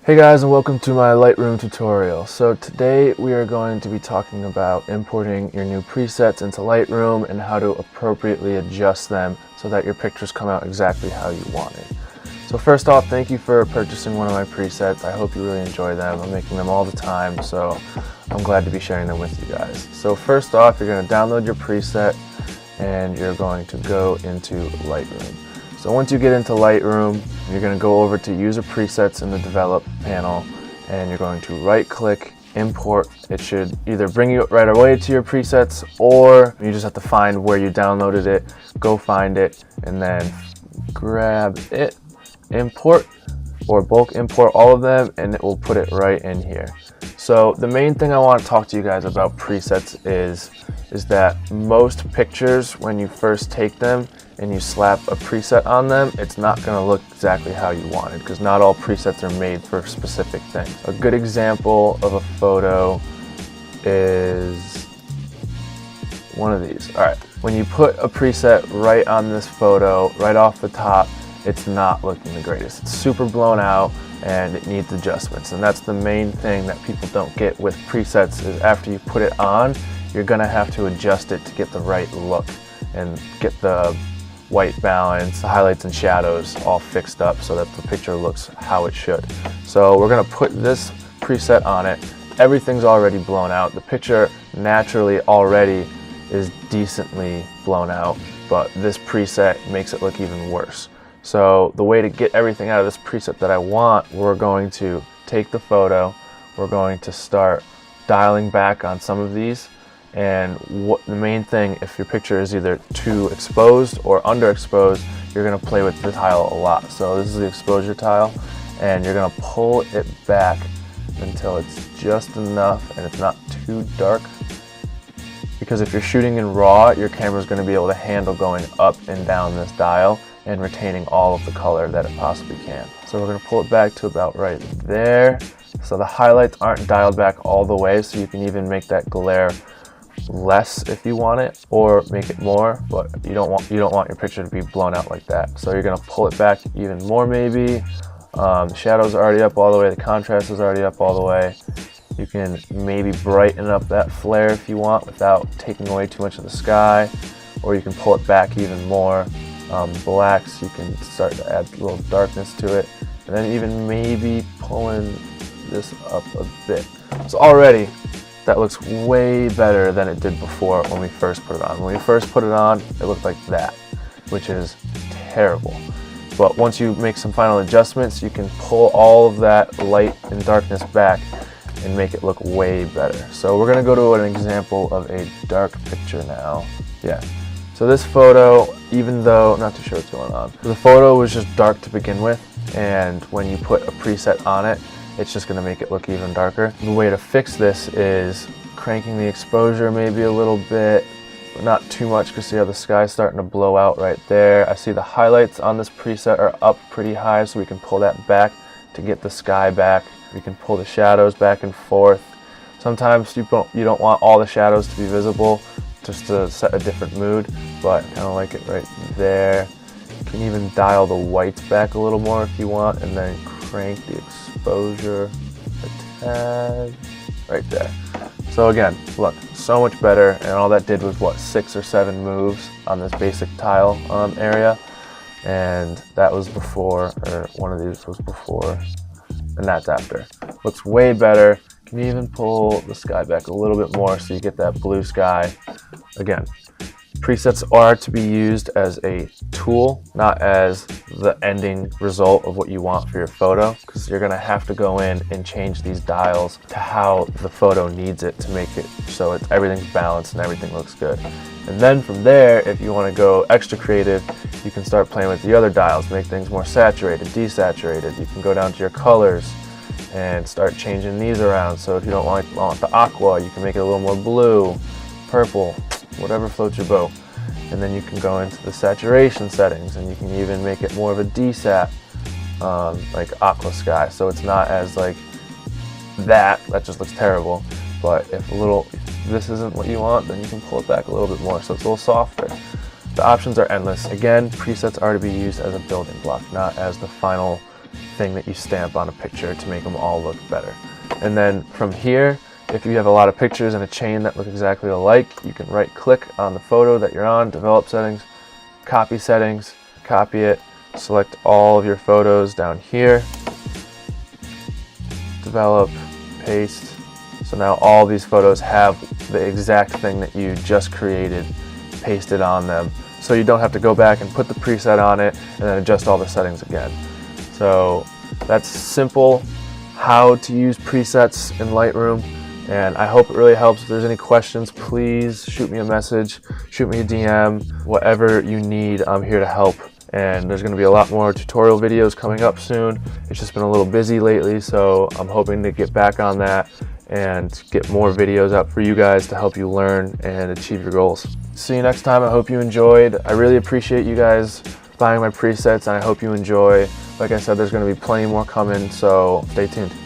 Hey guys, and welcome to my Lightroom tutorial. So today we are going to be talking about importing your new presets into Lightroom and how to appropriately adjust them so that your pictures come out exactly how you want it. So first off, thank you for purchasing one of my presets. I hope you really enjoy them. I'm making them all the time, so I'm glad to be sharing them with you guys. So first off, you're going to download your preset and you're going to go into Lightroom. So once you get into Lightroom, you're going to go over to User Presets in the Develop panel, and you're going to right-click, Import. It should either bring you right away to your presets, or you just have to find where you downloaded it, go find it, and then grab it, import, or bulk import all of them, and it will put it right in here. So the main thing I want to talk to you guys about presets is that most pictures, when you first take them and you slap a preset on them, it's not going to look exactly how you wanted, because not all presets are made for specific things. A good example of a photo is one of these. All right, when you put a preset right on this photo, right off the top, it's not looking the greatest. It's super blown out and it needs adjustments, and that's the main thing that people don't get with presets is after you put it on, you're gonna have to adjust it to get the right look and get the white balance, the highlights and shadows all fixed up so that the picture looks how it should. So we're gonna put this preset on it. Everything's already blown out. The picture naturally already is decently blown out, but this preset makes it look even worse. So the way to get everything out of this preset that I want, we're going to take the photo, we're going to start dialing back on some of these, and what the main thing, if your picture is either too exposed or underexposed, you're going to play with the tile a lot. So this is the exposure tile, and you're going to pull it back until it's just enough and it's not too dark, because if you're shooting in RAW, your camera is going to be able to handle going up and down this dial and retaining all of the color that it possibly can. So we're going to pull it back to about right there. So the highlights aren't dialed back all the way, so you can even make that glare less if you want it, or make it more, but you don't want your picture to be blown out like that. So you're going to pull it back even more maybe. The shadows are already up all the way, the contrast is already up all the way. You can maybe brighten up that flare if you want without taking away too much of the sky, or you can pull it back even more. Blacks, you can start to add a little darkness to it, and then even maybe pulling this up a bit. So already that looks way better than it did before when we first put it on. When we first put it on, it looked like that, which is terrible. But once you make some final adjustments, you can pull all of that light and darkness back and make it look way better. So we're gonna go to an example of a dark picture now. Yeah. So this photo, even though, not too sure what's going on, the photo was just dark to begin with, and when you put a preset on it, it's just going to make it look even darker. The way to fix this is cranking the exposure maybe a little bit, but not too much, because see how the sky's starting to blow out right there. I see the highlights on this preset are up pretty high, so we can pull that back to get the sky back. We can pull the shadows back and forth. Sometimes you don't want all the shadows to be visible, just to set a different mood, but I kind of like it right there. You can even dial the whites back a little more if you want, and then crank the exposure a tad right there. So again, look, so much better, and all that did was what, 6 or 7 moves on this basic tile area, and that was before, or one of these was before, and that's after. Looks way better. You can even pull the sky back a little bit more so you get that blue sky. Again, presets are to be used as a tool, not as the ending result of what you want for your photo, because you're going to have to go in and change these dials to how the photo needs it to make it so everything's balanced and everything looks good. And then from there, if you want to go extra creative, you can start playing with the other dials, make things more saturated, desaturated. You can go down to your colors and start changing these around. So if you don't want the aqua, you can make it a little more blue, purple, whatever floats your boat. And then you can go into the saturation settings, and you can even make it more of a desat, like aqua sky. So it's not as like that just looks terrible. But if this isn't what you want, then you can pull it back a little bit more so it's a little softer. The options are endless. Again, presets are to be used as a building block, not as the final thing that you stamp on a picture to make them all look better. And then from here, if you have a lot of pictures in a chain that look exactly alike, you can right click on the photo that you're on, develop settings, copy settings, copy it, select all of your photos down here, develop, paste. So now all these photos have the exact thing that you just created pasted on them. So you don't have to go back and put the preset on it and then adjust all the settings again. So that's simple how to use presets in Lightroom, and I hope it really helps. If there's any questions, please shoot me a message, shoot me a DM, whatever you need, I'm here to help. And there's going to be a lot more tutorial videos coming up soon. It's just been a little busy lately, so I'm hoping to get back on that and get more videos out for you guys to help you learn and achieve your goals. See you next time. I hope you enjoyed. I really appreciate you guys buying my presets, and I hope you enjoy. Like I said, there's going to be plenty more coming, so stay tuned.